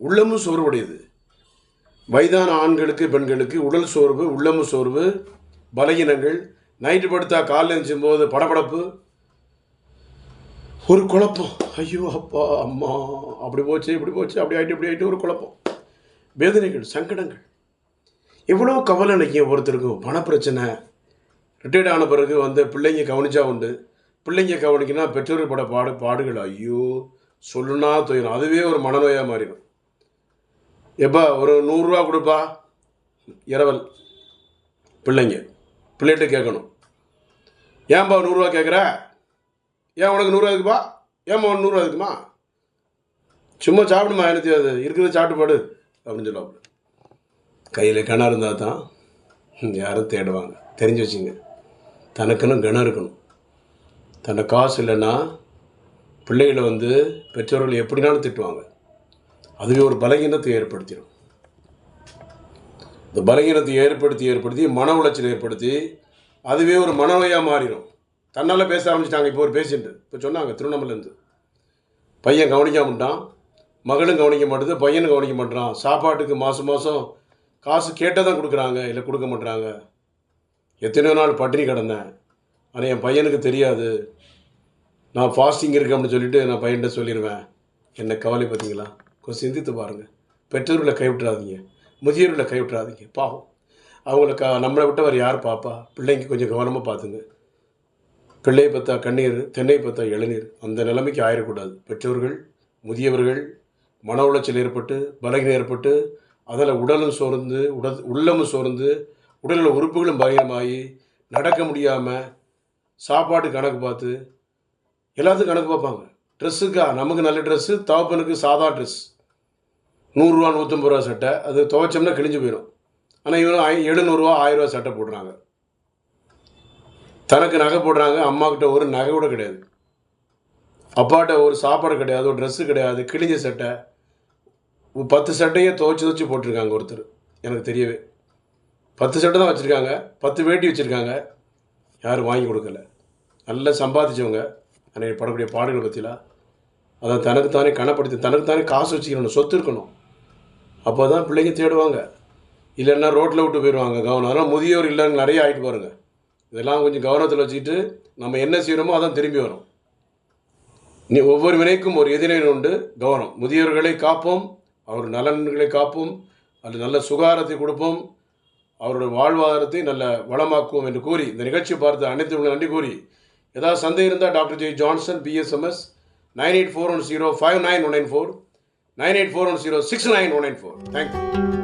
உள்ளமும் சோர்வுடையது. வயதான ஆண்களுக்கு பெண்களுக்கு உடல் சோர்வு, உள்ளமு சோர்வு, பலகீனங்கள், நைட்டு படுத்தா காலையில் எழுந்துச்சும் போது படபடப்பு, ஒரு குழப்பம். ஐயோ அப்பா அம்மா அப்படி போச்சு இப்படி போச்சு அப்படி ஆகிட்டு ஒரு குழப்பம், வேதனைகள், சங்கடங்கள், எவ்வளோ கவலை நினைக்க ஒருத்தருக்கும். பணப்பிரச்சனை, ரிட்டையர்ட் ஆன பிறகு வந்து பிள்ளைங்க கவனிச்சா உண்டு, பிள்ளைங்க கவனிக்கினா பெற்றோர்கள் பட பாடுகள் ஐயோ சொல்லுனா தோயிடும். அதுவே ஒரு மனநோயாக மாறிடும். எப்பா ஒரு 100 ரூபா கொடுப்பா, இரவல் பிள்ளைகிட்ட கேட்கணும். ஏன்பா 100 ரூபா கேட்குற? ஏன் உனக்கு 100 ரூபா இருக்குப்பா? ஏம்மா 100 ரூபா இருக்குமா? சும்மா சாப்பிடுமா, எனக்கு அது இருக்கிறத சாப்பிட்டு பாடு அப்படின்னு சொல்லுவாங்க. கையில் கிணறு இருந்தால் தான் யாரும் தேடுவாங்க. தெரிஞ்சு வச்சுங்க, தனக்குன்னு கிணறு இருக்கணும். தன்னை காசு இல்லைன்னா பிள்ளைகளை வந்து பெற்றோர்கள் எப்படினாலும் திட்டுவாங்க. அதுவே ஒரு பலகீனத்தை ஏற்படுத்திடும். இந்த பலகீனத்தை ஏற்படுத்தி மன உளைச்சல் ஏற்படுத்தி அதுவே ஒரு மனநோயாக மாறிடும். தன்னால் பேச ஆரம்பிச்சிட்டாங்க. இப்போ ஒரு பேஷண்ட்டு இப்போ சொன்னாங்க, திருவண்ணாமலேருந்து பையன் கவனிக்க மாட்டான், மகளும் கவனிக்க மாட்டேது, பையனும் கவனிக்க மாட்டான். சாப்பாட்டுக்கு மாதம் காசு கேட்டால் தான் கொடுக்குறாங்க, இல்லை கொடுக்க மாட்டுறாங்க. எத்தனையோ நாள் பட்டினி கிடந்தேன், ஆனால் என் பையனுக்கு தெரியாது. நான் ஃபாஸ்டிங் இருக்கேன் அப்படின்னு சொல்லிவிட்டு நான் பையன்கிட்ட சொல்லிடுவேன். என்ன கவலை பார்த்தீங்களா? கொஞ்சம் சிந்தித்து பாருங்கள். பெற்றோர்களை கைவிட்டுறாதீங்க, முதியோர்களை கைவிட்டுறாதீங்க. பாவம், அவங்களுக்கு நம்மளை விட்டவர் யார் பாப்பா? பிள்ளைங்க கொஞ்சம் கவனமாக பார்த்துங்க. பிள்ளையை பார்த்தா கண்ணீர், தென்னை பார்த்தா இளநீர், அந்த நிலைமைக்கு ஆயிடக்கூடாது. பெற்றோர்கள், முதியவர்கள் மன உளைச்சல் ஏற்பட்டு, பலகீனம் ஏற்பட்டு, அதில் உடலும் சோர்ந்து, உள்ளமும் சோர்ந்து, உடலில் உறுப்புகளும் பலகீனமாகி, நடக்க முடியாமல், சாப்பாட்டு கணக்கு பார்த்து, எல்லாத்துக்கும் கணக்கு பார்ப்பாங்க. ட்ரெஸ்ஸுக்கா நமக்கு நல்ல ட்ரெஸ்ஸு, தகப்பனுக்கு சாதா ட்ரெஸ், 100 ரூபா 150 ரூபா சட்டை, அது துவைச்சோம்னா கிழிஞ்சு போயிடும். ஆனால் இவனும் 700 ரூபா 1000 ரூபா சட்டை போடுறாங்க. தனக்கு நகை போடுறாங்க, அம்மாக்கிட்ட ஒரு நகை கூட கிடையாது, அப்பாட்ட ஒரு சாப்பாடு கிடையாது, ஒரு ட்ரெஸ்ஸு கிடையாது, கிழிஞ்ச சட்டை, 10 சட்டையே துவைச்சி போட்டிருக்காங்க. ஒருத்தர் எனக்கு தெரியவே 10 சட்டை தான் வச்சுருக்காங்க, 10 வேட்டி வச்சுருக்காங்க, யாரும் வாங்கி கொடுக்கல. நல்லா சம்பாதிச்சவங்க அன்றைக்கி படக்கூடிய பாடுகளை பற்றிலாம். அதை தனக்குத்தானே கணப்படுத்தி தனக்குத்தானே காசு வச்சுக்கணும், சொத்து இருக்கணும். அப்போ தான் பிள்ளைங்க தேடுவாங்க. இல்லைன்னா ரோட்டில் விட்டு போயிடுவாங்க கவனம். அதனால் முதியோர் இல்லைன்னு நிறைய ஆகிட்டு பாருங்கள். இதெல்லாம் கொஞ்சம் கவனத்தில் வச்சுக்கிட்டு நம்ம என்ன செய்கிறோமோ அதான் திரும்பி வரும். ஒவ்வொரு வினைக்கும் ஒரு எதிரினை உண்டு. கவனம். முதியோர்களை காப்போம், அவர் நலன்களை காப்போம், அது நல்ல சுகாதாரத்தை கொடுப்போம், அவருடைய வாழ்வாதாரத்தை நல்ல வளமாக்குவோம் என்று கூறி இந்த நிகழ்ச்சியை பார்த்து அனைத்து நன்றி கூறி, ஏதாவது சந்தேகம் இருந்தால் doctor J Johnson, BSMS 9841059194, 9841069194. Thank you.